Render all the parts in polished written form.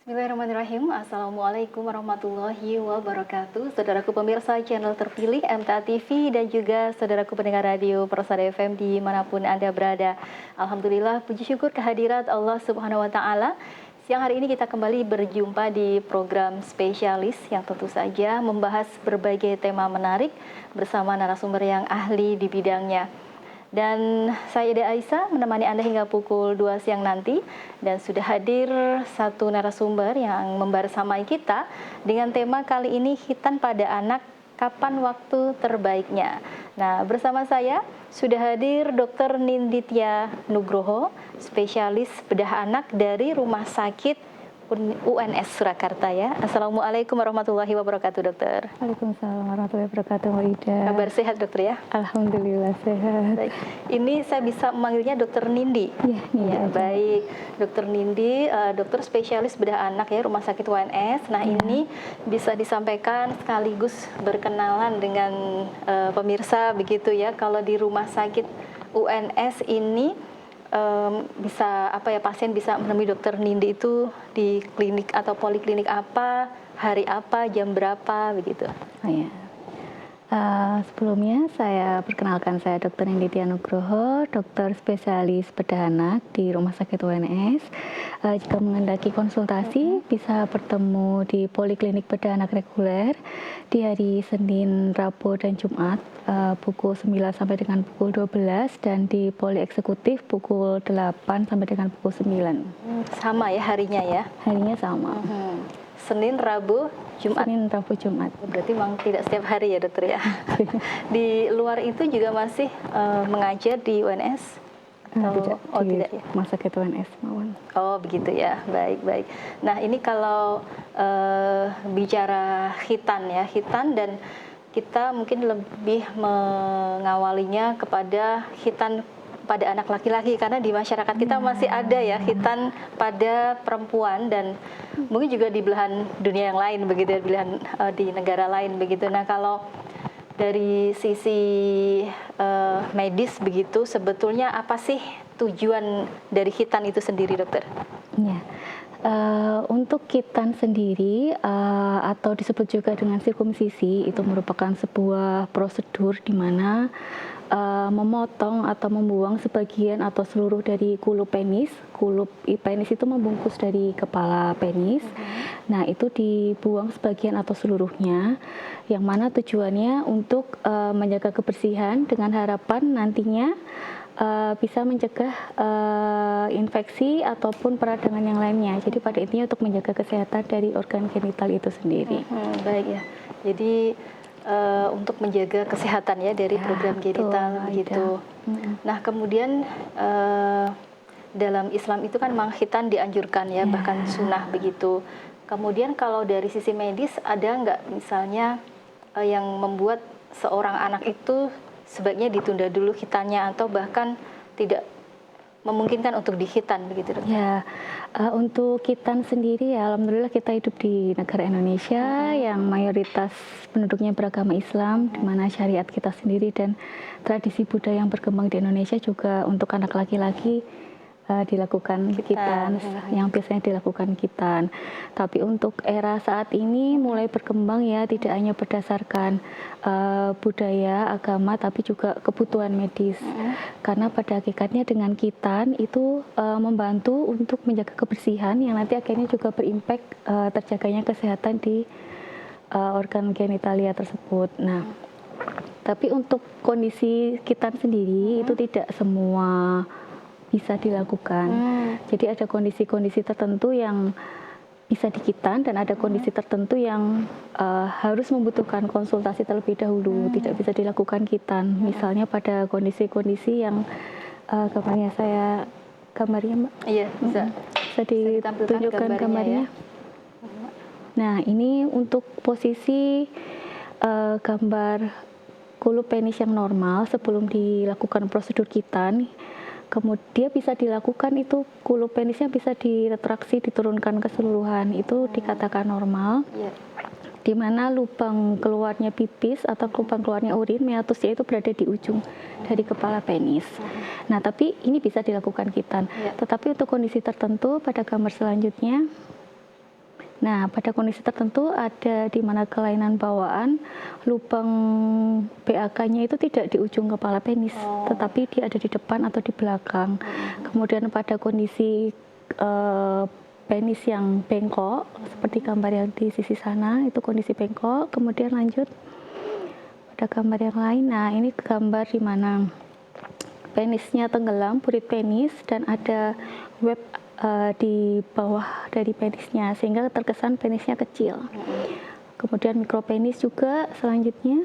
Bismillahirrahmanirrahim. Assalamualaikum warahmatullahi wabarakatuh. Saudaraku pemirsa channel terpilih MTA TV dan juga saudaraku pendengar radio Persada FM dimanapun Anda berada. Alhamdulillah, puji syukur kehadirat Allah Subhanahu wa Ta'ala. Siang hari ini kita kembali berjumpa di program spesialis yang tentu saja membahas berbagai tema menarik bersama narasumber yang ahli di bidangnya. Dan saya Ida Aisyah menemani Anda hingga pukul 2 siang nanti. Dan sudah hadir satu narasumber yang membersamai kita dengan tema kali ini, khitan pada anak, kapan waktu terbaiknya. Nah, bersama saya sudah hadir Dr. Ninditya Nugroho, spesialis bedah anak dari Rumah Sakit UNS Surakarta ya. Assalamualaikum warahmatullahi wabarakatuh, dokter. Waalaikumsalam warahmatullahi wabarakatuh, Mbak Ida. Kabar sehat, dokter ya? Alhamdulillah sehat. Baik. Ini saya bisa memanggilnya dokter Nindi. Iya, Nindi. Ya, baik. Dokter Nindi, dokter spesialis bedah anak ya, Rumah Sakit UNS. Nah, ini bisa disampaikan sekaligus berkenalan dengan pemirsa begitu ya. Kalau di Rumah Sakit UNS ini bisa pasien bisa menemui dokter Nindi itu di klinik atau poliklinik apa, hari apa, jam berapa begitu. Oh ya. Sebelumnya saya perkenalkan, saya Dr. Ninditya Nugroho, dokter spesialis bedah anak di Rumah Sakit UNS. Jika menghendaki konsultasi bisa bertemu di poliklinik bedah anak reguler di hari Senin, Rabu, dan Jumat pukul 9 sampai dengan pukul 12, dan di poli eksekutif pukul 8 sampai dengan pukul 9. Sama ya harinya ya? Harinya sama. Senin, Rabu, Jumat. Senin, Rabu, Jumat. Berarti memang tidak setiap hari ya, dokter ya? Di luar itu juga masih mengajar di UNS? Tidak ya? Rumah Sakit UNS Mawon. Oh begitu ya, baik. Nah ini kalau bicara khitan ya, khitan, dan kita mungkin lebih mengawalinya kepada khitan pada anak laki-laki, karena di masyarakat kita masih ada ya khitan pada perempuan, dan mungkin juga di belahan dunia yang lain begitu ya, belahan di negara lain begitu. Nah kalau dari sisi medis begitu, sebetulnya apa sih tujuan dari khitan itu sendiri, dokter? Ya. Untuk khitan sendiri atau disebut juga dengan sirkumsisi, itu merupakan sebuah prosedur di mana memotong atau membuang sebagian atau seluruh dari kulup penis. Kulup penis itu membungkus dari kepala penis. Nah, itu dibuang sebagian atau seluruhnya, yang mana tujuannya untuk menjaga kebersihan dengan harapan nantinya bisa mencegah infeksi ataupun peradangan yang lainnya. Jadi pada intinya untuk menjaga kesehatan dari organ genital itu sendiri. Baik ya. Jadi untuk menjaga kesehatan ya dari program genital gitu. Nah kemudian dalam Islam itu kan memang khitan dianjurkan ya, bahkan sunnah begitu. Kemudian kalau dari sisi medis ada nggak misalnya yang membuat seorang anak itu sebaiknya ditunda dulu khitannya, atau bahkan tidak memungkinkan untuk dikhitan begitu, dokter? Ya, untuk khitan sendiri ya, alhamdulillah kita hidup di negara Indonesia yang mayoritas penduduknya beragama Islam, di mana syariat kita sendiri dan tradisi budaya yang berkembang di Indonesia juga untuk anak laki-laki dilakukan khitan, yang biasanya dilakukan khitan. Tapi untuk era saat ini mulai berkembang ya, tidak hanya berdasarkan budaya, agama, tapi juga kebutuhan medis. Karena pada hakikatnya dengan khitan itu membantu untuk menjaga kebersihan yang nanti akhirnya juga berimpact terjaganya kesehatan di organ genitalia tersebut. Nah, tapi untuk kondisi khitan sendiri itu tidak semua bisa dilakukan. Jadi ada kondisi-kondisi tertentu yang bisa dikhitan dan ada kondisi tertentu yang harus membutuhkan konsultasi terlebih dahulu, tidak bisa dilakukan khitan. Misalnya pada kondisi-kondisi yang gambarnya Mbak? Iya, bisa. Bisa ditunjukkan gambarnya. Ya. Nah, ini untuk posisi gambar kulup penis yang normal sebelum dilakukan prosedur khitan. Kemudian bisa dilakukan itu kulup penisnya bisa diretraksi, diturunkan keseluruhan, itu dikatakan normal. Di mana lubang keluarnya pipis atau lubang keluarnya urin, meatusnya itu berada di ujung dari kepala penis. Nah, tapi ini bisa dilakukan khitan. Tetapi untuk kondisi tertentu pada gambar selanjutnya Nah, pada kondisi tertentu ada di mana kelainan bawaan, lubang BAK-nya itu tidak di ujung kepala penis, tetapi dia ada di depan atau di belakang. Kemudian pada kondisi penis yang bengkok, seperti gambar yang di sisi sana, itu kondisi bengkok. Kemudian lanjut pada gambar yang lain. Nah, ini gambar di mana penisnya tenggelam, purit penis, dan ada web di bawah dari penisnya, sehingga terkesan penisnya kecil. Kemudian mikropenis juga selanjutnya.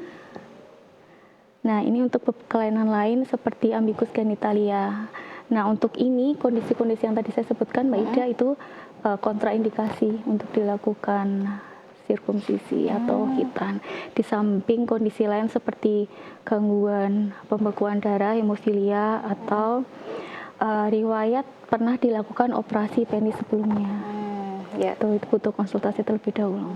Nah, ini untuk kelainan lain seperti ambigus genitalia. Nah, untuk ini kondisi-kondisi yang tadi saya sebutkan, Mbak Ida, itu kontraindikasi untuk dilakukan sirkumsisi atau khitan. Di samping kondisi lain seperti gangguan pembekuan darah, hemofilia, atau riwayat pernah dilakukan operasi penis sebelumnya. Itu butuh konsultasi terlebih dahulu.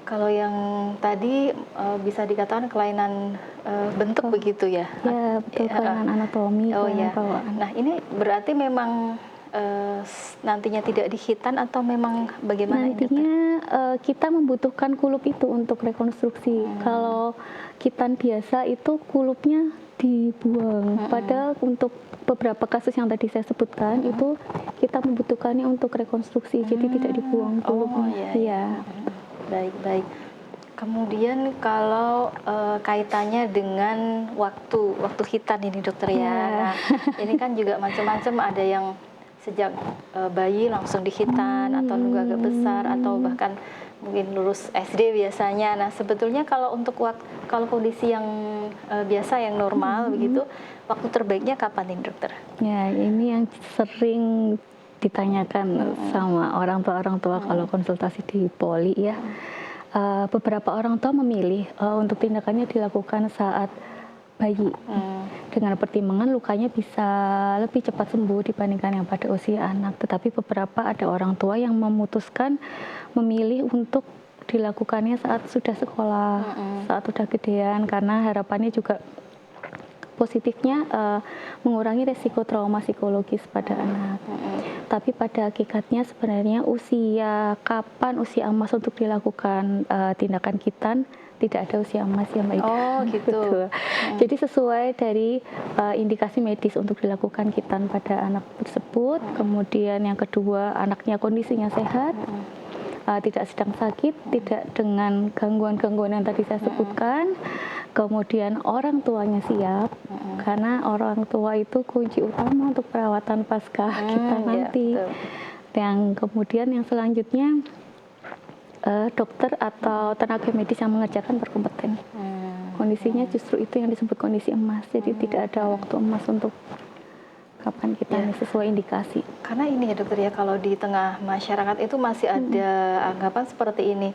Kalau yang tadi bisa dikatakan kelainan bentuk begitu ya? Ya, betul, kelainan anatomi, kelainan bawaan. Nah, ini berarti memang nantinya tidak dikhitan atau memang bagaimana? Nantinya kita membutuhkan kulup itu untuk rekonstruksi. Kalau khitan biasa itu kulupnya dibuang. Padahal untuk beberapa kasus yang tadi saya sebutkan itu kita membutuhkannya untuk rekonstruksi, jadi tidak dibuang kulupnya. Iya. Baik. Kemudian kalau kaitannya dengan waktu khitan ini dokter ya. Nah, ini kan juga macam-macam, ada yang sejak bayi langsung dikhitan atau nunggu agak besar atau bahkan mungkin lulus SD biasanya. Nah, sebetulnya kalau untuk kalau kondisi yang biasa yang normal begitu, waktu terbaiknya kapan nih dokter? Ya, ini yang sering ditanyakan sama orang tua kalau konsultasi di poli ya. Beberapa orang tua memilih untuk tindakannya dilakukan saat bayi dengan pertimbangan lukanya bisa lebih cepat sembuh dibandingkan yang pada usia anak. Tetapi beberapa ada orang tua yang memutuskan memilih untuk dilakukannya saat sudah sekolah, saat sudah gedean, karena harapannya juga positifnya mengurangi resiko trauma psikologis pada anak. Tapi pada hakikatnya sebenarnya kapan usia emas untuk dilakukan tindakan khitan, tidak ada usia emas ya Mbak Ida. Oh gitu. Jadi sesuai dari indikasi medis untuk dilakukan khitan pada anak tersebut. Kemudian yang kedua, anaknya kondisinya sehat, tidak sedang sakit, tidak dengan gangguan-gangguan yang tadi saya sebutkan. Kemudian orang tuanya siap, karena orang tua itu kunci utama untuk perawatan pasca khitan nanti. Yang kemudian yang selanjutnya, dokter atau tenaga medis yang mengerjakan berkompeten. Kondisinya justru itu yang disebut kondisi emas. Jadi tidak ada waktu emas untuk kapan kita sesuai indikasi. Karena ini ya dokter ya, kalau di tengah masyarakat itu masih ada anggapan seperti ini.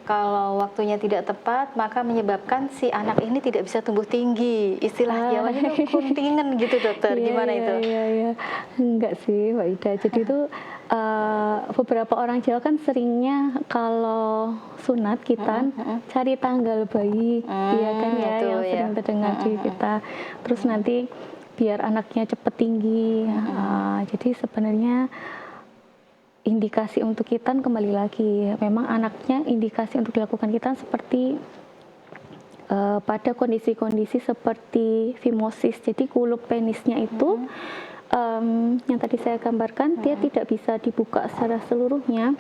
Kalau waktunya tidak tepat, maka menyebabkan si anak ini tidak bisa tumbuh tinggi. Istilah Jawanya itu kuntingen gitu dokter. Gimana itu? Iya. Enggak sih Mbak Ida. Jadi itu beberapa orang Jawa kan seringnya kalau sunat khitan cari tanggal bayi, iya kan ya, itu, yang sering terdengar di kita. Terus nanti biar anaknya cepat tinggi. Jadi sebenarnya indikasi untuk khitan kembali lagi, memang anaknya indikasi untuk dilakukan khitan seperti pada kondisi-kondisi seperti fimosis. Jadi kulup penisnya itu yang tadi saya gambarkan, dia tidak bisa dibuka secara seluruhnya,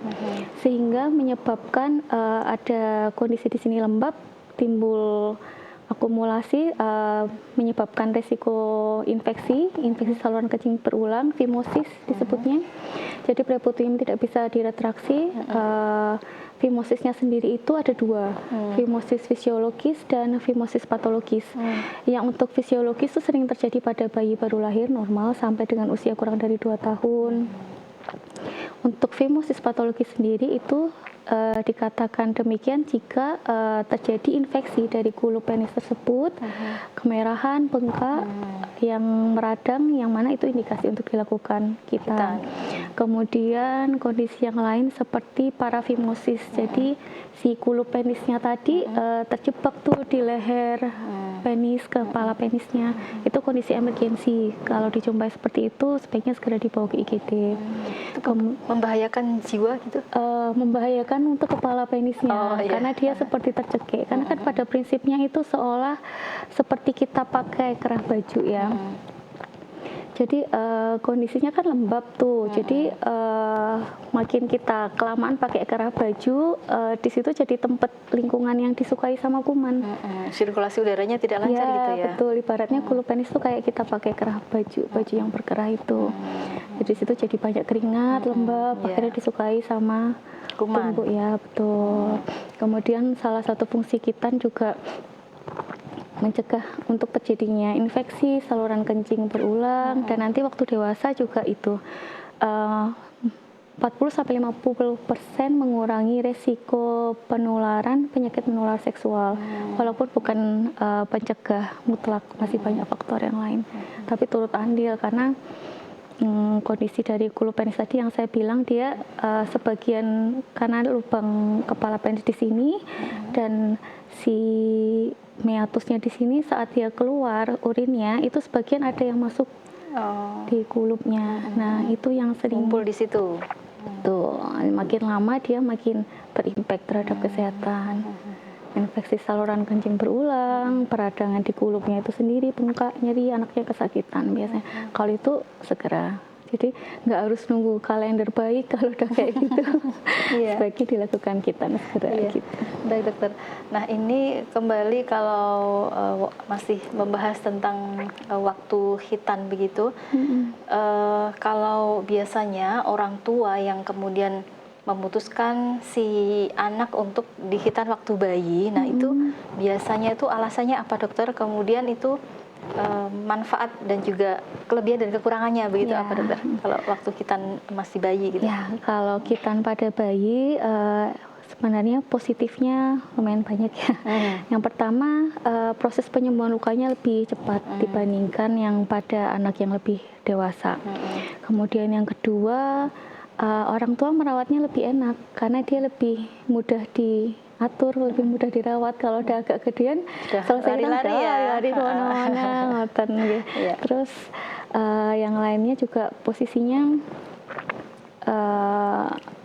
sehingga menyebabkan ada kondisi di sini lembab, timbul akumulasi, menyebabkan resiko infeksi saluran kencing berulang, fimosis disebutnya. Jadi pereputium tidak bisa diretraksi. Fimosisnya sendiri itu ada dua, fimosis fisiologis dan fimosis patologis. Yang untuk fisiologis itu sering terjadi pada bayi baru lahir normal sampai dengan usia kurang dari 2 tahun. Untuk fimosis patologis sendiri itu dikatakan demikian jika terjadi infeksi dari kulup penis tersebut, kemerahan, bengkak, yang meradang, yang mana itu indikasi untuk dilakukan khitan. Kemudian kondisi yang lain seperti parafimosis, jadi si kulup penisnya tadi terjebak tuh di leher penis, kepala penisnya, itu kondisi emergensi. Kalau dijumpai seperti itu, sebaiknya segera dibawa ke IGD. Membahayakan jiwa gitu? Membahayakan untuk kepala penisnya, karena dia seperti tercekik. Karena kan pada prinsipnya itu seolah seperti kita pakai kerah baju ya. Jadi kondisinya kan lembab tuh. Jadi makin kita kelamaan pakai kerah baju, di situ jadi tempat lingkungan yang disukai sama kuman. Sirkulasi udaranya tidak lancar gitu ya? Betul. Ibaratnya kulup penis tuh kayak kita pakai kerah baju yang berkerah itu. Jadi di situ jadi banyak keringat, lembab, akhirnya disukai sama kuman. tubuh ya, betul. Kemudian salah satu fungsi khitan juga mencegah untuk terjadinya infeksi saluran kencing berulang, dan nanti waktu dewasa juga itu 40-50% mengurangi resiko penularan penyakit menular seksual. Walaupun bukan pencegah mutlak, masih banyak faktor yang lain. Tapi turut andil karena kondisi dari kulup penis tadi yang saya bilang, dia sebagian karena lubang kepala penis di sini dan si meatusnya di sini, saat dia keluar urinnya itu sebagian ada yang masuk di kulupnya. Nah, itu yang sering kumpul di situ. Tuh, makin lama dia makin berimpact terhadap kesehatan. Infeksi saluran kencing berulang, peradangan di kulupnya itu sendiri, bengkak, nyeri, anaknya kesakitan biasanya. Kalau itu segera. Jadi nggak harus nunggu kalender baik kalau udah kayak gitu. Sebaiknya dilakukan khitan segera gitu. Baik dokter. Nah ini kembali kalau masih membahas tentang waktu khitan begitu. Kalau biasanya orang tua yang kemudian memutuskan si anak untuk dikhitan waktu bayi, nah itu biasanya itu alasannya apa dokter? Kemudian itu manfaat dan juga kelebihan dan kekurangannya begitu apa dokter? Kalau waktu khitan masih bayi gitu? Ya, kalau khitan pada bayi sebenarnya positifnya lumayan banyak ya. Yang pertama, proses penyembuhan lukanya lebih cepat dibandingkan yang pada anak yang lebih dewasa. Kemudian yang kedua, orang tua merawatnya lebih enak karena dia lebih mudah diatur, lebih mudah dirawat. Kalau udah agak gedean, selesai lari-lari lari kemana-mana, ngoten gitu. Terus yang lainnya juga posisinya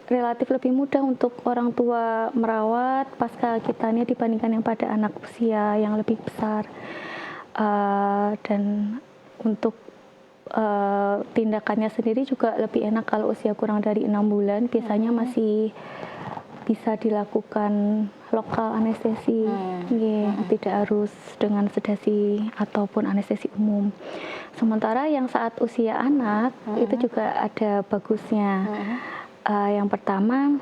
relatif lebih mudah untuk orang tua merawat pasca khitannya dibandingkan yang pada anak usia yang lebih besar. Dan untuk tindakannya sendiri juga lebih enak kalau usia kurang dari 6 bulan. Biasanya masih bisa dilakukan lokal anestesi, tidak harus dengan sedasi ataupun anestesi umum. Sementara yang saat usia anak itu juga ada bagusnya. Yang pertama,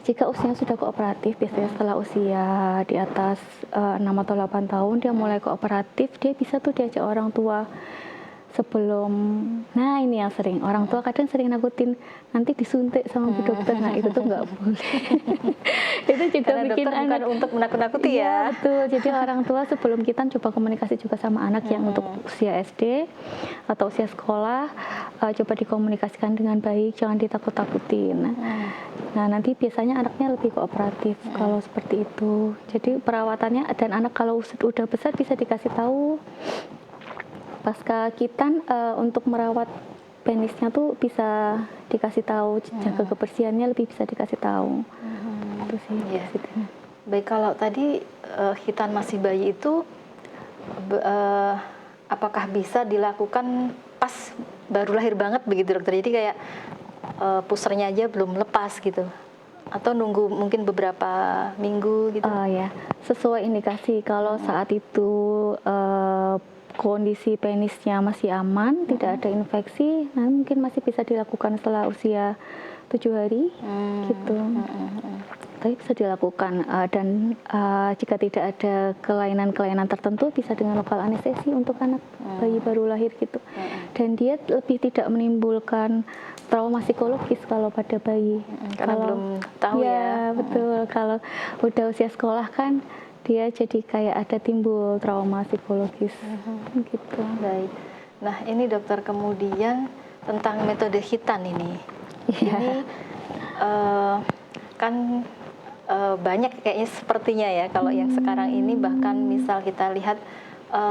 jika usianya sudah kooperatif, biasanya setelah usia di atas 6 atau 8 tahun dia mulai kooperatif, dia bisa tuh diajak orang tua sebelum, nah ini yang sering, orang tua kadang sering nakutin, nanti disuntik sama bu dokter, nah itu tuh nggak boleh. Itu juga karena bikin dokter anak bukan untuk menakut-nakuti ya. Betul, jadi orang tua sebelum khitan coba komunikasi juga sama anak yang untuk usia SD atau usia sekolah, coba dikomunikasikan dengan baik, jangan ditakut-takutin. Nah nanti biasanya anaknya lebih kooperatif kalau seperti itu. Jadi perawatannya, dan anak kalau udah besar bisa dikasih tahu. Pasca khitan untuk merawat penisnya tuh bisa dikasih tahu, jaga kebersihannya lebih bisa dikasih tahu. Itu sih. Baik, kalau tadi khitan masih bayi itu apakah bisa dilakukan pas baru lahir banget begitu dokter? Jadi kayak pusernya aja belum lepas gitu? Atau nunggu mungkin beberapa minggu gitu? Ya, sesuai indikasi. Kalau saat itu kondisi penisnya masih aman, tidak ada infeksi, nah mungkin masih bisa dilakukan setelah usia 7 hari gitu. tapi bisa dilakukan dan jika tidak ada kelainan-kelainan tertentu bisa dengan lokal anestesi untuk anak bayi baru lahir gitu. Dan dia lebih tidak menimbulkan trauma psikologis kalau pada bayi. Karena belum tahu ya. Betul. Kalau udah usia sekolah kan dia jadi kayak ada timbul trauma psikologis gitu. Baik. Nah ini dokter, kemudian tentang metode khitan ini. Ini kan banyak kayaknya sepertinya ya kalau yang sekarang ini, bahkan misal kita lihat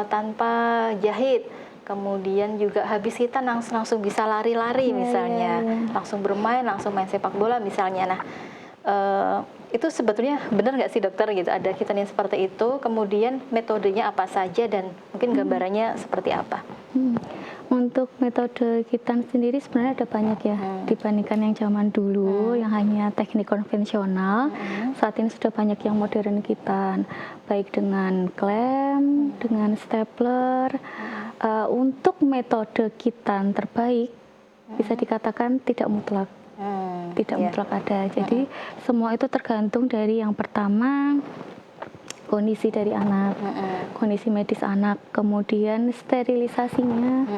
tanpa jahit, kemudian juga habis khitan langsung bisa lari-lari misalnya, langsung bermain, langsung main sepak bola misalnya. Nah itu sebetulnya benar nggak sih dokter gitu, ada khitan yang seperti itu, kemudian metodenya apa saja dan mungkin gambarannya seperti apa? Untuk metode khitan sendiri sebenarnya ada banyak ya, dibandingkan yang zaman dulu yang hanya teknik konvensional. Saat ini sudah banyak yang modern khitan, baik dengan klem, dengan stapler. Untuk metode khitan terbaik bisa dikatakan tidak mutlak. Tidak mutlak ada. Jadi semua itu tergantung dari yang pertama kondisi dari anak, kondisi medis anak, kemudian sterilisasinya,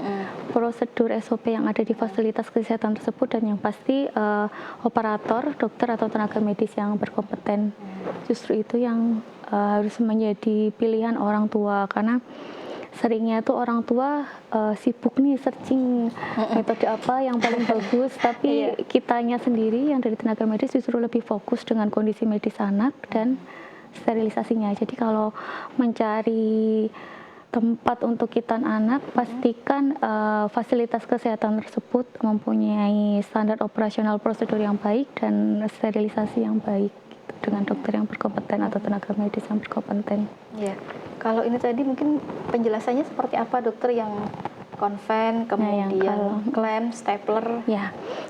prosedur SOP yang ada di fasilitas kesehatan tersebut, dan yang pasti operator, dokter atau tenaga medis yang berkompeten. Justru itu yang harus menjadi pilihan orang tua, karena seringnya tuh orang tua sibuk nih searching metode apa yang paling bagus, tapi kitanya sendiri yang dari tenaga medis justru lebih fokus dengan kondisi medis anak dan sterilisasinya. Jadi kalau mencari tempat untuk khitan anak, pastikan fasilitas kesehatan tersebut mempunyai standar operasional prosedur yang baik dan sterilisasi yang baik gitu, dengan dokter yang berkompeten atau tenaga medis yang berkompeten. Ya, kalau ini tadi mungkin penjelasannya seperti apa dokter, yang konven, kemudian klem, stapler,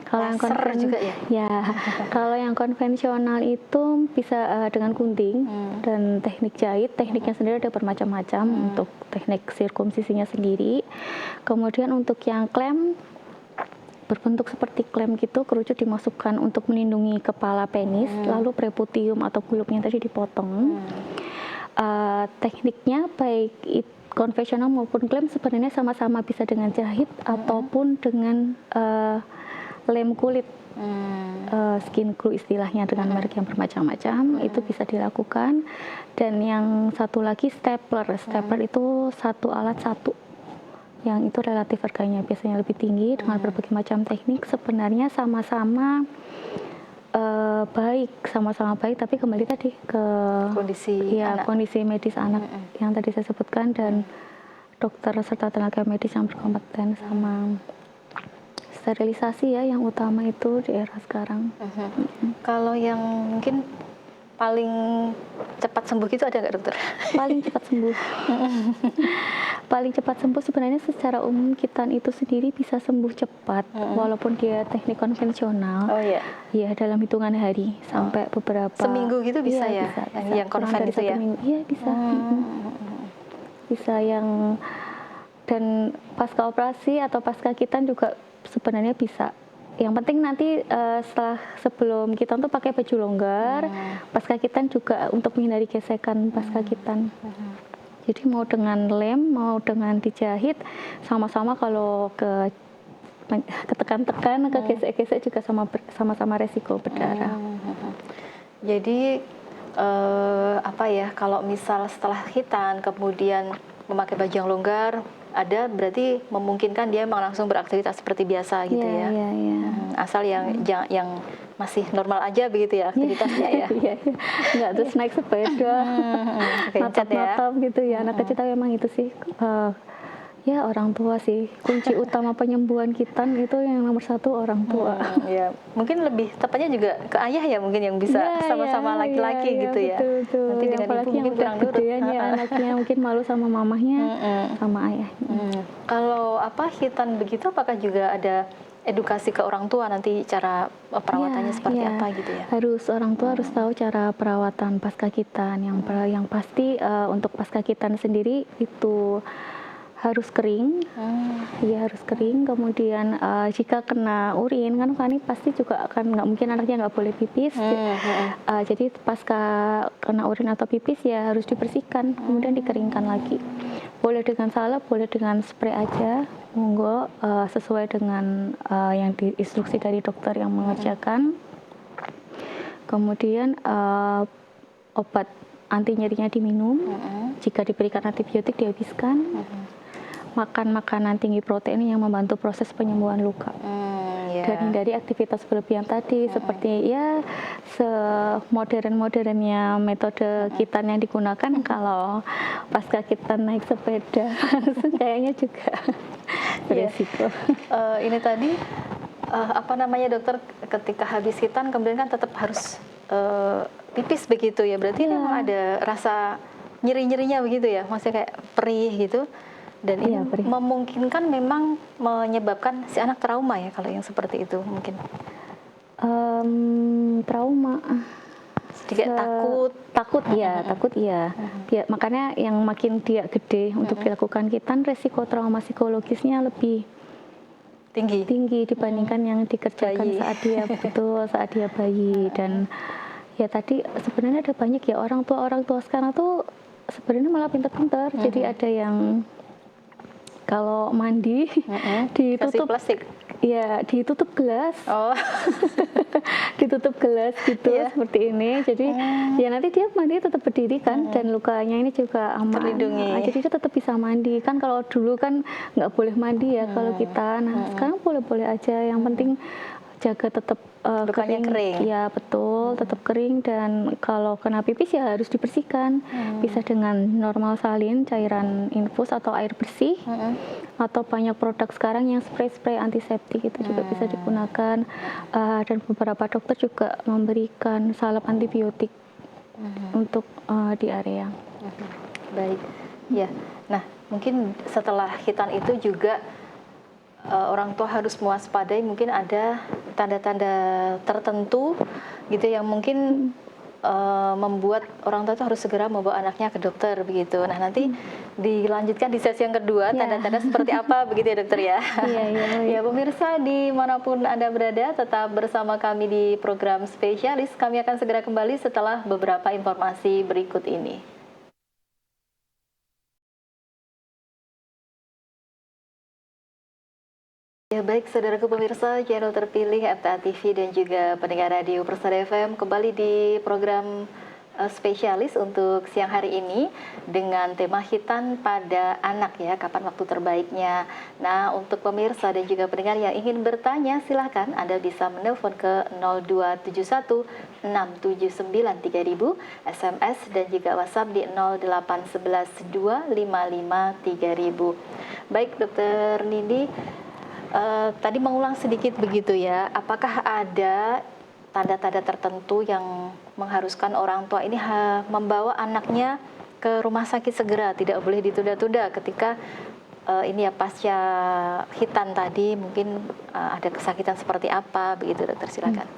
kalau yang juga ya? Kalau yang konvensional itu bisa dengan gunting dan teknik jahit. Tekniknya sendiri ada bermacam-macam, untuk teknik sirkumsisinya sendiri. Kemudian untuk yang klem, berbentuk seperti klem gitu, kerucut dimasukkan untuk melindungi kepala penis, lalu preputium atau bulbnya tadi dipotong. Tekniknya baik konvensional maupun klem sebenarnya sama-sama bisa dengan jahit ataupun dengan lem kulit, skin glue istilahnya, dengan merek yang bermacam-macam, itu bisa dilakukan. Dan yang satu lagi stapler itu satu alat satu, yang itu relatif harganya biasanya lebih tinggi dengan berbagai macam teknik. Sebenarnya sama-sama baik, tapi kembali tadi ke kondisi medis anak yang tadi saya sebutkan, dan dokter serta tenaga medis yang berkompeten, sama sterilisasi ya yang utama itu di era sekarang. Kalau yang mungkin paling cepat sembuh itu ada nggak dokter? Paling cepat sembuh. Paling cepat sembuh sebenarnya secara umum khitan itu sendiri bisa sembuh cepat, walaupun dia teknik konvensional. Iya, dalam hitungan hari sampai beberapa seminggu gitu bisa ya? Bisa. Yang konven itu ya? Iya bisa. Bisa yang, dan pasca operasi atau pasca khitan juga sebenarnya bisa. Yang penting nanti sebelum khitan tuh pakai baju longgar, pasca khitan juga untuk menghindari gesekan pasca khitan. Jadi mau dengan lem, mau dengan dijahit, sama-sama kalau ketekan-tekan, ke gesek-gesek juga sama-sama resiko berdarah. Jadi apa ya, kalau misal setelah khitan kemudian memakai baju yang longgar, ada berarti memungkinkan dia memang langsung beraktivitas seperti biasa gitu ya. Asal yang masih normal aja begitu ya aktivitasnya ya. Nggak terus naik sepeda, natap-natap gitu ya. Anak kecil tapi memang itu sih ya orang tua sih kunci utama penyembuhan khitan itu, yang nomor satu orang tua. Ya mungkin lebih tepatnya juga ke ayah ya, mungkin yang bisa sama-sama laki-laki gitu ya. Betul. Nanti dengan apalagi ibu yang mungkin kurang nurut. Anaknya mungkin malu sama mamahnya, sama ayahnya. Kalau khitan begitu, apakah juga ada edukasi ke orang tua nanti cara perawatannya seperti apa gitu ya? Harus, orang tua harus tahu cara perawatan pasca khitan. Yang pasti untuk pasca khitan sendiri itu harus kering. Iya harus kering. Kemudian jika kena urin kan Fani pasti juga akan nggak mungkin anaknya nggak boleh pipis. Jadi pasca kena urin atau pipis ya harus dibersihkan, kemudian dikeringkan lagi. Boleh dengan salep, boleh dengan spray aja, monggo sesuai dengan yang diinstruksi dari dokter yang mengerjakan. Kemudian obat anti nyerinya diminum. Jika diberikan antibiotik dihabiskan. Makan makanan tinggi protein yang membantu proses penyembuhan luka. Dan hindari aktivitas berlebihan tadi seperti ya semodern-modernnya metode kitan yang digunakan kalau pasca kita naik sepeda kayaknya juga beresiko. Ini tadi apa namanya dokter, ketika habis hitan kemudian kan tetap harus pipis begitu ya, berarti memang ada rasa nyeri-nyerinya begitu ya, maksudnya kayak perih gitu, dan ini memungkinkan memang menyebabkan si anak trauma ya kalau yang seperti itu mungkin. Trauma Sedikit takut ya. Makanya yang makin dia gede untuk dilakukan kitan, resiko trauma psikologisnya lebih tinggi dibandingkan yang dikerjakan saat dia bayi. Dan ya tadi sebenarnya ada banyak ya orang tua sekarang tuh sebenarnya malah pintar-pintar. Jadi ada yang kalau mandi ditutup plastik. Ya, ditutup gelas. Ditutup gelas gitu seperti ini. Jadi ya nanti dia mandi tetap berdiri kan, dan lukanya ini juga aman. Terlindungi. Jadi dia tetap bisa mandi. Kan kalau dulu kan nggak boleh mandi ya kalau kita. Nah, sekarang boleh-boleh aja. Yang penting jaga tetap kering. Ya betul, tetap kering, dan kalau kena pipis ya harus dibersihkan. Bisa dengan normal salin, cairan infus atau air bersih, atau banyak produk sekarang yang spray antiseptik itu juga bisa digunakan. Dan beberapa dokter juga memberikan salep antibiotik untuk di area. Baik, ya. Nah, mungkin setelah hitan itu juga orang tua harus mewaspadai, mungkin ada tanda-tanda tertentu gitu yang mungkin membuat orang tua itu harus segera membawa anaknya ke dokter begitu. Nah, nanti dilanjutkan di sesi yang kedua, tanda-tanda seperti apa begitu ya dokter ya. Ya pemirsa dimanapun Anda berada, tetap bersama kami di program spesialis. Kami akan segera kembali setelah beberapa informasi berikut ini. Ya baik, saudaraku pemirsa channel terpilih MTA TV dan juga pendengar radio Persada FM, kembali di program spesialis untuk siang hari ini dengan tema hitan pada anak ya, kapan waktu terbaiknya. Nah, untuk pemirsa dan juga pendengar yang ingin bertanya, silahkan Anda bisa menelpon ke 0271 679 3000, SMS dan juga WhatsApp di 0811 255 3000. Baik, Dokter Nindi, tadi mengulang sedikit begitu ya, apakah ada tanda-tanda tertentu yang mengharuskan orang tua ini membawa anaknya ke rumah sakit segera, tidak boleh ditunda-tunda ketika ini ya pasca hitan tadi, mungkin ada kesakitan seperti apa begitu dokter, silakan.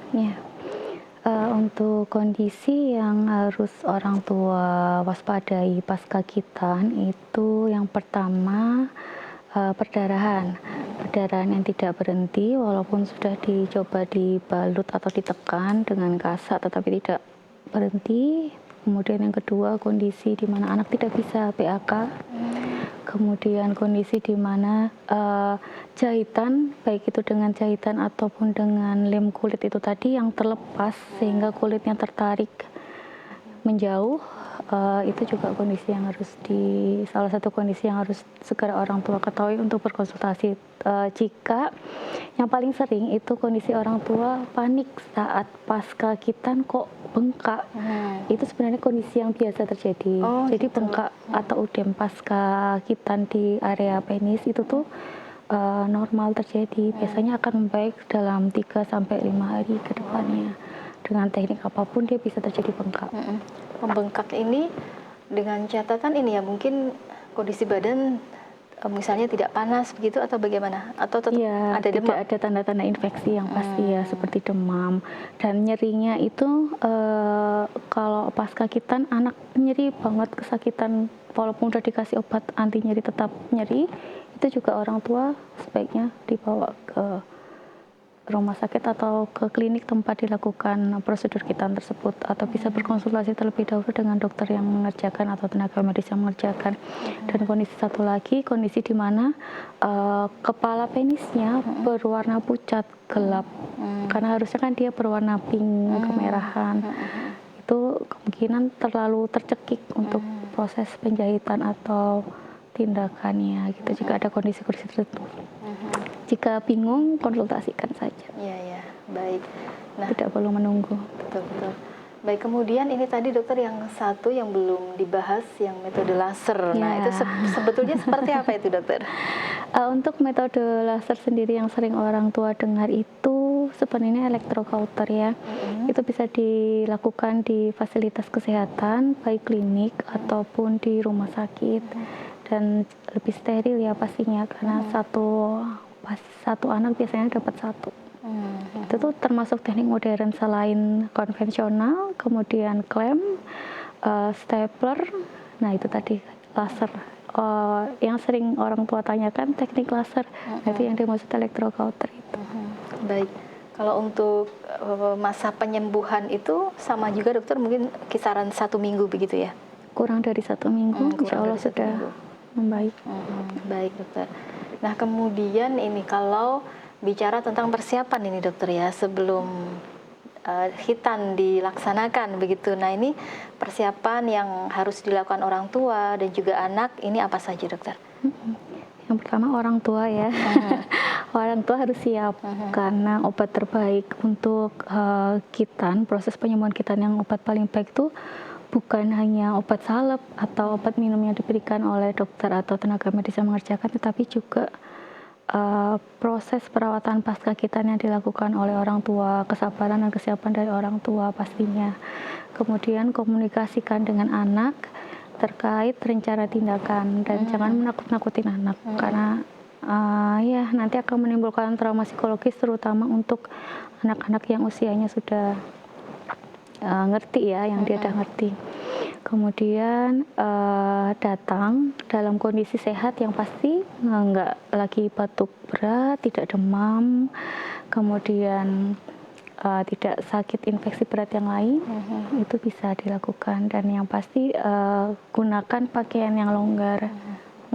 Untuk kondisi yang harus orang tua waspadai pasca hitan itu yang pertama perdarahan yang tidak berhenti walaupun sudah dicoba dibalut atau ditekan dengan kasar tetapi tidak berhenti. Kemudian yang kedua, kondisi di mana anak tidak bisa PAK. Kemudian kondisi di mana jahitan, baik itu dengan jahitan ataupun dengan lem kulit itu tadi yang terlepas sehingga kulitnya tertarik menjauh. Itu juga kondisi yang harus salah satu kondisi yang harus segera orang tua ketahui untuk berkonsultasi. Jika yang paling sering itu kondisi orang tua panik saat pasca hitan kok bengkak, itu sebenarnya kondisi yang biasa terjadi. Jadi gitu. Bengkak atau udem pasca hitan di area penis itu tuh normal terjadi. Biasanya akan membaik dalam 3-5 hari ke depannya. Dengan teknik apapun dia bisa terjadi bengkak. Membengkak ini dengan catatan ini ya, mungkin kondisi badan misalnya tidak panas begitu atau bagaimana? Atau tetap Iya, ada tidak demam? ada tanda-tanda infeksi yang pasti ya, seperti demam. Dan nyerinya itu kalau pas kakitan anak nyeri banget, kesakitan, walaupun udah dikasih obat anti nyeri tetap nyeri, itu juga orang tua sebaiknya dibawa ke rumah sakit atau ke klinik tempat dilakukan prosedur kitan tersebut, atau bisa berkonsultasi terlebih dahulu dengan dokter yang mengerjakan atau tenaga medis yang mengerjakan. Dan kondisi satu lagi, kondisi di mana kepala penisnya berwarna pucat gelap, karena harusnya kan dia berwarna pink kemerahan. Itu kemungkinan terlalu tercekik untuk proses penjahitan atau tindakannya gitu, jika ada kondisi-kondisi tertentu. Jika bingung, konsultasikan saja. Iya, ya, baik. Nah, Tidak perlu menunggu. betul, betul. Baik, kemudian ini tadi dokter yang satu yang belum dibahas, yang metode laser. Nah, itu sebetulnya seperti apa itu dokter? Untuk metode laser sendiri yang sering orang tua dengar itu sebenarnya elektrokauter ya. Itu bisa dilakukan di fasilitas kesehatan, baik klinik ataupun di rumah sakit. Dan lebih steril ya pastinya, karena satu anak biasanya dapat satu. Itu tuh termasuk teknik modern selain konvensional, kemudian klem, stapler. Nah itu tadi laser. Yang sering orang tua tanyakan teknik laser. Nah, itu yang dimaksud elektrokauter itu. Baik. Kalau untuk masa penyembuhan itu sama juga dokter, mungkin kisaran 1 minggu begitu ya? Kurang dari 1 minggu, insya Allah sudah membaik. Baik dokter. Nah kemudian ini kalau bicara tentang persiapan ini dokter ya, sebelum khitan dilaksanakan begitu. Nah ini persiapan yang harus dilakukan orang tua dan juga anak, ini apa saja dokter? Yang pertama orang tua ya. Orang tua harus siap, karena obat terbaik untuk khitan, proses penyembuhan khitan yang obat paling baik itu bukan hanya obat salep atau obat minum yang diberikan oleh dokter atau tenaga medis yang mengerjakan, tetapi juga proses perawatan pasca khitan yang dilakukan oleh orang tua, kesabaran dan kesiapan dari orang tua pastinya. Kemudian komunikasikan dengan anak terkait rencana tindakan, dan jangan menakut-nakutin anak, karena ya nanti akan menimbulkan trauma psikologis, terutama untuk anak-anak yang usianya sudah ngerti ya, yang dia udah ngerti. Kemudian datang dalam kondisi sehat yang pasti, nggak lagi batuk berat, tidak demam, kemudian tidak sakit infeksi berat yang lain. Itu bisa dilakukan, dan yang pasti gunakan pakaian yang longgar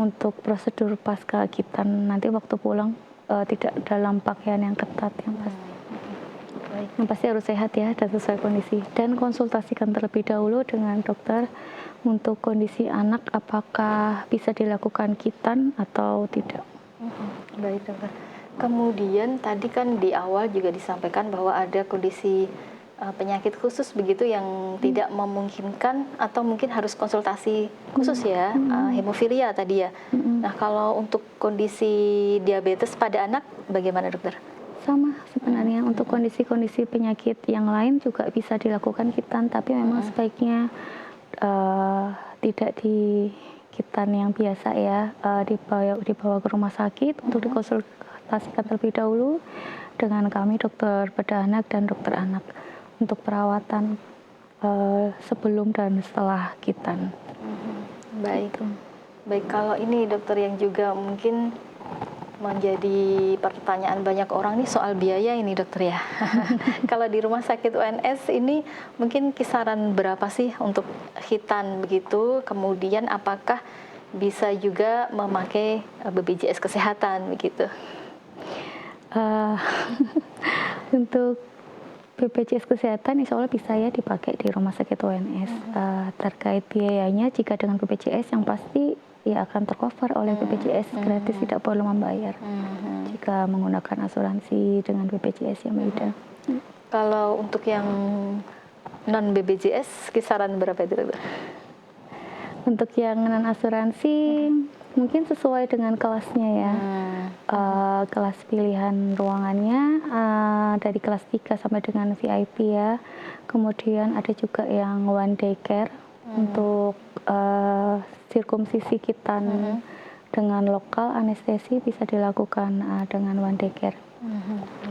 untuk prosedur pasca khitan. Nanti waktu pulang tidak dalam pakaian yang ketat, yang pasti. Yang pasti harus sehat ya dan sesuai kondisi, dan konsultasikan terlebih dahulu dengan dokter untuk kondisi anak, apakah bisa dilakukan khitan atau tidak. Baik dokter. Kemudian tadi kan di awal juga disampaikan bahwa ada kondisi penyakit khusus begitu yang tidak memungkinkan atau mungkin harus konsultasi khusus ya, hemofilia tadi ya. Nah kalau untuk kondisi diabetes pada anak bagaimana dokter? Sama sebenarnya, untuk kondisi-kondisi penyakit yang lain juga bisa dilakukan khitan, tapi memang sebaiknya tidak di khitan yang biasa ya, dibawa ke rumah sakit untuk dikonsultasikan terlebih dahulu dengan kami, dokter bedah anak dan dokter anak, untuk perawatan sebelum dan setelah khitan. Baik. Baik, kalau ini dokter yang juga mungkin menjadi pertanyaan banyak orang nih soal biaya ini dokter ya. Kalau di rumah sakit UNS ini mungkin kisaran berapa sih untuk khitan begitu? Kemudian apakah bisa juga memakai BPJS kesehatan begitu? Untuk BPJS kesehatan insya Allah bisa ya dipakai di rumah sakit UNS. Terkait biayanya, jika dengan BPJS yang pasti ya akan tercover oleh BPJS, gratis, tidak perlu membayar. Jika menggunakan asuransi dengan BPJS yang beda. Kalau untuk yang non BPJS kisaran berapa itu dokter? Untuk yang non asuransi mungkin sesuai dengan kelasnya ya. Kelas pilihan ruangannya dari kelas 3 sampai dengan VIP ya. Kemudian ada juga yang one day care untuk sirkumsisi khitan dengan lokal anestesi bisa dilakukan dengan one day care.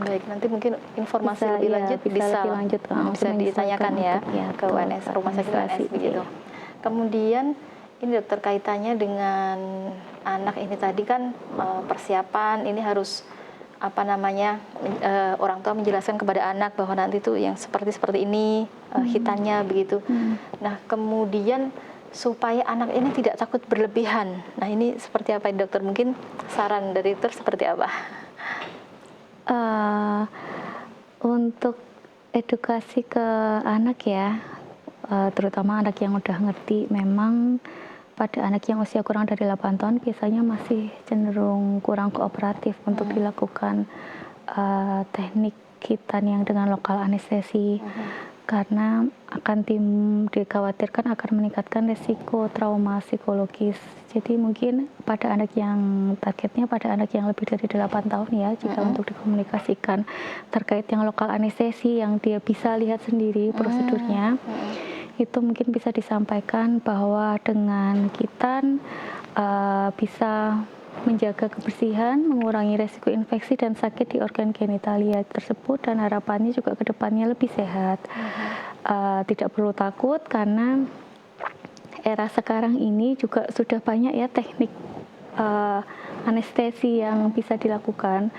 Baik, nanti mungkin informasi lebih lanjut bisa ditanyakan ya ke UNS, Rumah Sakit UNS begitu. Kemudian ini dokter, kaitannya dengan anak ini tadi kan persiapan ini harus orang tua menjelaskan kepada anak bahwa nanti tuh yang seperti ini hitannya begitu. Nah, kemudian supaya anak ini tidak takut berlebihan. Nah, ini seperti apa dokter? Mungkin saran dari dokter seperti apa? Untuk edukasi ke anak ya, terutama anak yang udah ngerti, memang pada anak yang usia kurang dari 8 tahun biasanya masih cenderung kurang kooperatif untuk dilakukan teknik hitan yang dengan lokal anestesi, karena akan dikhawatirkan akan meningkatkan resiko trauma psikologis. Jadi mungkin pada anak yang targetnya pada anak yang lebih dari 8 tahun ya, jika untuk dikomunikasikan terkait yang lokal anestesi yang dia bisa lihat sendiri prosedurnya, itu mungkin bisa disampaikan bahwa dengan hitan bisa menjaga kebersihan, mengurangi resiko infeksi dan sakit di organ genitalia tersebut, dan harapannya juga ke depannya lebih sehat. Tidak perlu takut karena era sekarang ini juga sudah banyak ya teknik anestesi yang bisa dilakukan,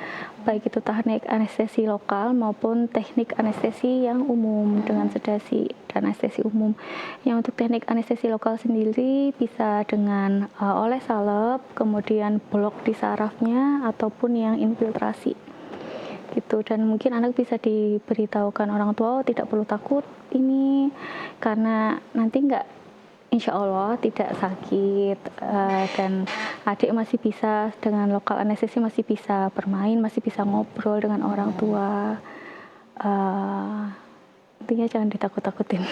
baik itu teknik anestesi lokal maupun teknik anestesi yang umum dengan sedasi dan anestesi umum. Yang untuk teknik anestesi lokal sendiri bisa dengan oles salep, kemudian blok di sarafnya ataupun yang infiltrasi gitu. Dan mungkin anak bisa diberitahukan orang tua, tidak perlu takut ini karena nanti insya Allah tidak sakit, dan adik masih bisa dengan lokal anestesi masih bisa bermain, masih bisa ngobrol dengan orang tua. Intinya jangan ditakut-takutin.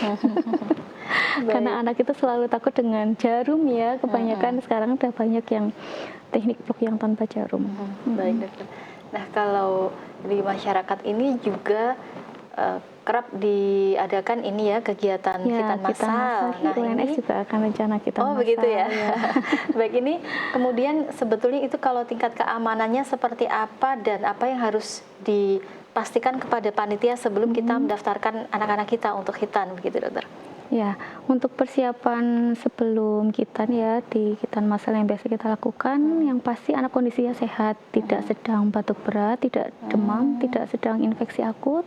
Karena anak itu selalu takut dengan jarum ya, kebanyakan sekarang udah banyak yang teknik blok yang tanpa jarum. Baik dokter. Nah, kalau di masyarakat ini juga kerap diadakan ini ya kegiatan hitan massal. Nah, UNS juga akan rencana kita. Oh, begitu ya. Baik, ini kemudian sebetulnya itu kalau tingkat keamanannya seperti apa dan apa yang harus dipastikan kepada panitia sebelum kita mendaftarkan anak-anak kita untuk hitan begitu dokter? Ya, untuk persiapan sebelum hitan ya, di hitan massal yang biasa kita lakukan, yang pasti anak kondisinya sehat, tidak sedang batuk berat, tidak demam, tidak sedang infeksi akut.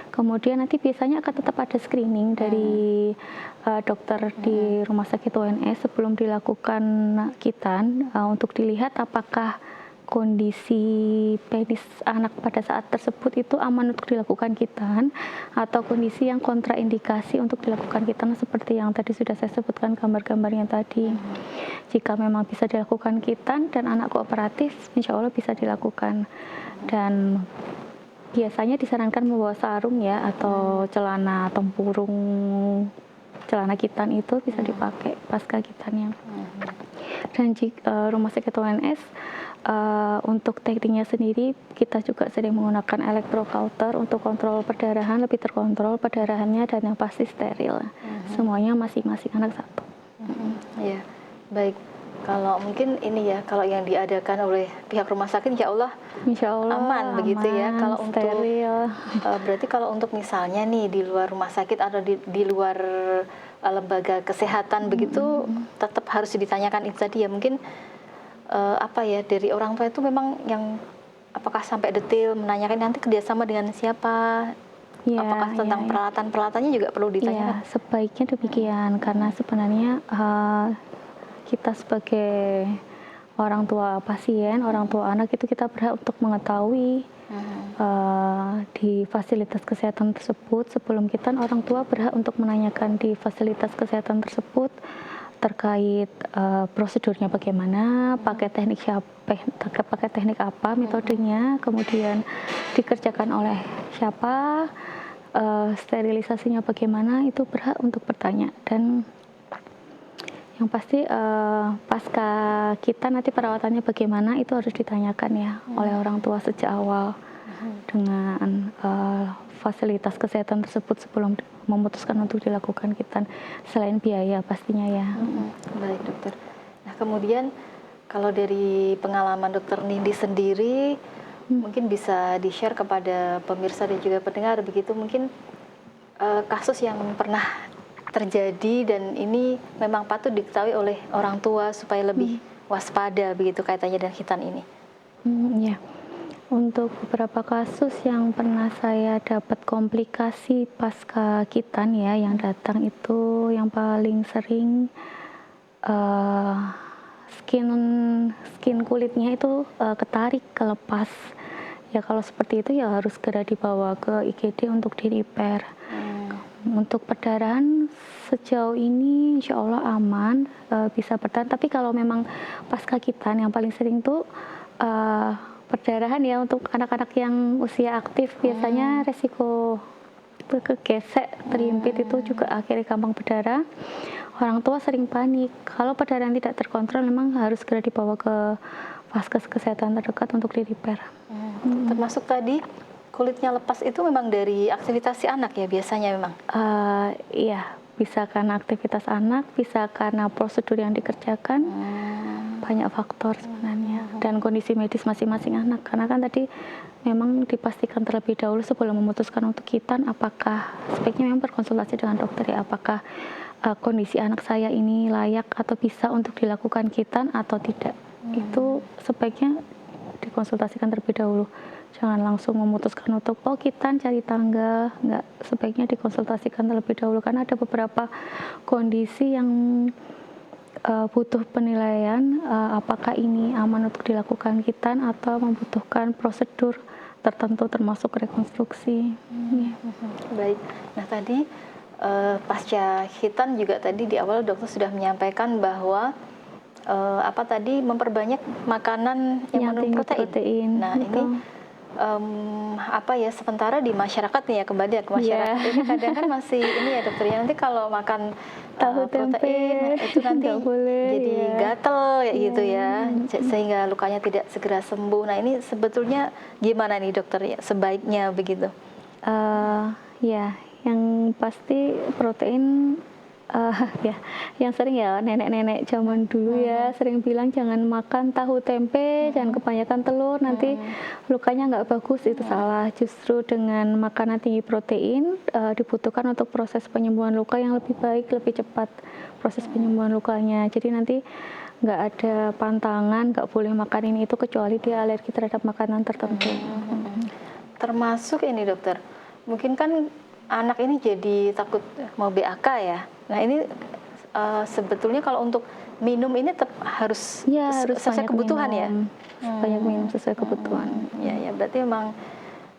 Kemudian nanti biasanya akan tetap ada screening dari dokter di rumah sakit UNS sebelum dilakukan hitan, untuk dilihat apakah kondisi penis anak pada saat tersebut itu aman untuk dilakukan hitan atau kondisi yang kontraindikasi untuk dilakukan hitan seperti yang tadi sudah saya sebutkan gambar-gambarnya tadi. Jika memang bisa dilakukan hitan dan anak kooperatif, insya Allah bisa dilakukan. Dan biasanya disarankan membawa sarung ya, atau celana tempurung, celana hitan itu bisa dipakai pasca hitannya. Dan rumah sakit UNS untuk tekniknya sendiri kita juga sering menggunakan electrocauter untuk kontrol perdarahan, lebih terkontrol perdarahannya, dan yang pasti steril. Semuanya masing-masing anak satu. Ya, baik. Kalau mungkin ini ya, kalau yang diadakan oleh pihak rumah sakit insya Allah aman begitu ya. Kalau steril. Berarti kalau untuk misalnya nih di luar rumah sakit atau di luar lembaga kesehatan begitu, tetap harus ditanyakan itu tadi ya, mungkin dari orang tua itu memang yang apakah sampai detail menanyakan nanti kerjasama dengan siapa, apakah tentang peralatan-peralatannya juga perlu ditanyakan? Ya, sebaiknya demikian, karena sebenarnya kita sebagai orang tua pasien, orang tua anak itu kita berhak untuk mengetahui di fasilitas kesehatan tersebut. Sebelum kita, orang tua berhak untuk menanyakan di fasilitas kesehatan tersebut terkait prosedurnya bagaimana, pakai teknik apa, metodenya, kemudian dikerjakan oleh siapa, sterilisasinya bagaimana, itu berhak untuk bertanya. Dan yang pasti pasca kita nanti perawatannya bagaimana itu harus ditanyakan ya oleh orang tua sejak awal dengan fasilitas kesehatan tersebut sebelum memutuskan untuk dilakukan hitan, selain biaya pastinya ya. Baik dokter. Nah kemudian Kalau dari pengalaman Dokter Nindi sendiri, mungkin bisa di-share kepada pemirsa dan juga pendengar begitu, mungkin kasus yang pernah terjadi dan ini memang patut diketahui oleh orang tua supaya lebih waspada begitu kaitannya dengan khitan ini. Ya. Untuk beberapa kasus yang pernah saya dapat komplikasi pasca khitan ya, yang datang itu yang paling sering skin kulitnya itu ketarik, kelepas. Ya kalau seperti itu ya harus segera dibawa ke IGD untuk di-repair. Untuk perdarahan sejauh ini insya Allah aman, bisa bertahan. Tapi kalau memang pasca khitan yang paling sering tuh perdarahan ya untuk anak-anak yang usia aktif biasanya resiko kegesek, terimpit itu juga akhirnya gampang berdarah. Orang tua sering panik. Kalau perdarahan tidak terkontrol memang harus segera dibawa ke vaskes kesehatan terdekat untuk di-repair. Termasuk tadi kulitnya lepas itu memang dari aktivitas si anak ya biasanya memang? Iya, bisa karena aktivitas anak, bisa karena prosedur yang dikerjakan. Banyak faktor sebenarnya dan kondisi medis masing-masing anak, karena kan tadi memang dipastikan terlebih dahulu sebelum memutuskan untuk khitan apakah sebaiknya memang berkonsultasi dengan dokter ya, apakah kondisi anak saya ini layak atau bisa untuk dilakukan khitan atau tidak. Itu sebaiknya dikonsultasikan terlebih dahulu, jangan langsung memutuskan untuk khitan cari tanggal, enggak, sebaiknya dikonsultasikan terlebih dahulu karena ada beberapa kondisi yang butuh penilaian apakah ini aman untuk dilakukan khitan atau membutuhkan prosedur tertentu termasuk rekonstruksi. Baik. Nah tadi pasca khitan juga tadi di awal dokter sudah menyampaikan bahwa memperbanyak makanan yang mengandung protein. Nah betul. Ini sementara di masyarakat nih ya, kembali ke masyarakat ini kadang kan masih ini ya dokter ya, nanti kalau makan tahu protein itu nanti jadi gatel ya gitu ya, sehingga lukanya tidak segera sembuh. Nah ini sebetulnya gimana nih dokter ya sebaiknya begitu? Ya yang pasti protein yang sering ya nenek-nenek zaman dulu ya sering bilang jangan makan tahu tempe, jangan kebanyakan telur, nanti lukanya nggak bagus. Itu salah. Justru dengan makanan tinggi protein dibutuhkan untuk proses penyembuhan luka yang lebih baik, lebih cepat proses penyembuhan lukanya. Jadi nanti nggak ada pantangan, nggak boleh makan ini itu kecuali dia alergi terhadap makanan tertentu. Termasuk ini dokter, mungkin kan anak ini jadi takut mau BAK ya. Nah ini sebetulnya kalau untuk minum ini tetap harus sesuai kebutuhan minum. Banyak minum sesuai kebutuhan. Ya berarti memang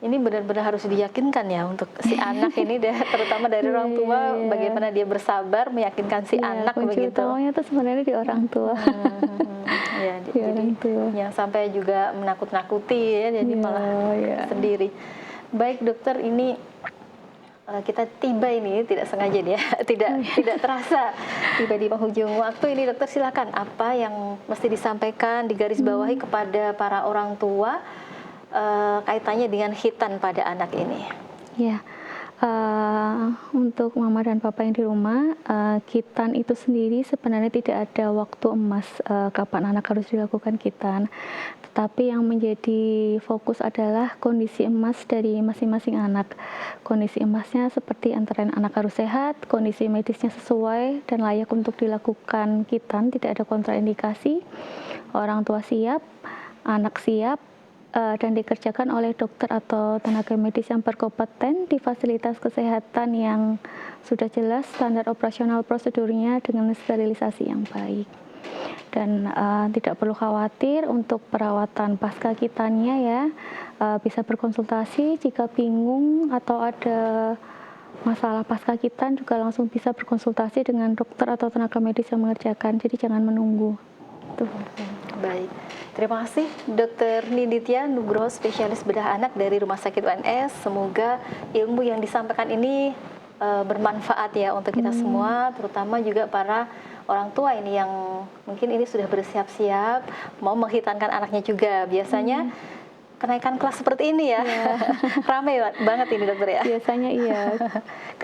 ini benar-benar harus diyakinkan ya untuk si anak ini terutama dari orang tua bagaimana dia bersabar meyakinkan si anak begitu. Utamanya itu sebenarnya di orang tua. Di orang tua. Yang sampai juga menakut-nakuti ya, jadi malah sendiri. Baik dokter, ini kita tiba ini tidak sengaja ya, tidak terasa tiba di penghujung waktu ini. Dokter silakan, apa yang mesti disampaikan digarisbawahi kepada para orang tua kaitannya dengan khitan pada anak ini? Ya, untuk mama dan papa yang di rumah, khitan itu sendiri sebenarnya tidak ada waktu emas kapan anak harus dilakukan khitan. Tetapi yang menjadi fokus adalah kondisi emas dari masing-masing anak. Kondisi emasnya seperti antara anak harus sehat, kondisi medisnya sesuai dan layak untuk dilakukan khitan, tidak ada kontraindikasi, orang tua siap, anak siap, dan dikerjakan oleh dokter atau tenaga medis yang berkompeten di fasilitas kesehatan yang sudah jelas standar operasional prosedurnya dengan sterilisasi yang baik. Dan tidak perlu khawatir untuk perawatan pasca khitannya ya, bisa berkonsultasi jika bingung atau ada masalah pasca khitan juga langsung bisa berkonsultasi dengan dokter atau tenaga medis yang mengerjakan, jadi jangan menunggu. Tuh. Baik, terima kasih Dr. Ninditya Nugroho, spesialis bedah anak dari Rumah Sakit UNS. Semoga ilmu yang disampaikan ini bermanfaat ya untuk kita semua, terutama juga para orang tua ini yang mungkin ini sudah bersiap-siap mau menghitankan anaknya juga. Biasanya kenaikan kelas seperti ini ya. Ramai banget ini dokter ya. Biasanya iya.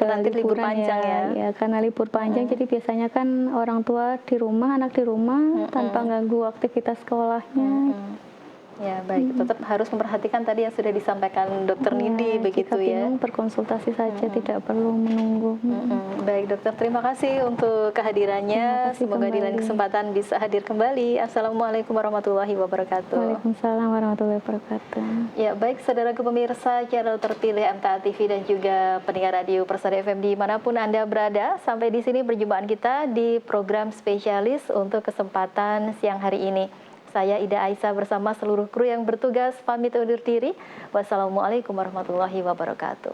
Nanti libur Liburan panjang ya. Ya, karena libur panjang jadi biasanya kan orang tua di rumah, anak di rumah tanpa ganggu aktivitas sekolahnya. Ya baik, tetap harus memperhatikan tadi yang sudah disampaikan dokter Nindi begitu jika ya. bingung berkonsultasi saja, tidak perlu menunggu. Baik dokter, terima kasih untuk kehadirannya. Terima kasih Semoga di lain kembali. kesempatan bisa hadir kembali. Assalamualaikum warahmatullahi wabarakatuh. Waalaikumsalam warahmatullahi wabarakatuh. Ya baik, saudaraku pemirsa channel terpilih MTA TV dan juga pendengar radio Persada FM dimanapun Anda berada. Sampai di sini perjumpaan kita di program spesialis untuk kesempatan siang hari ini. Saya Ida Aisyah bersama seluruh kru yang bertugas pamit undur diri. Wassalamualaikum warahmatullahi wabarakatuh.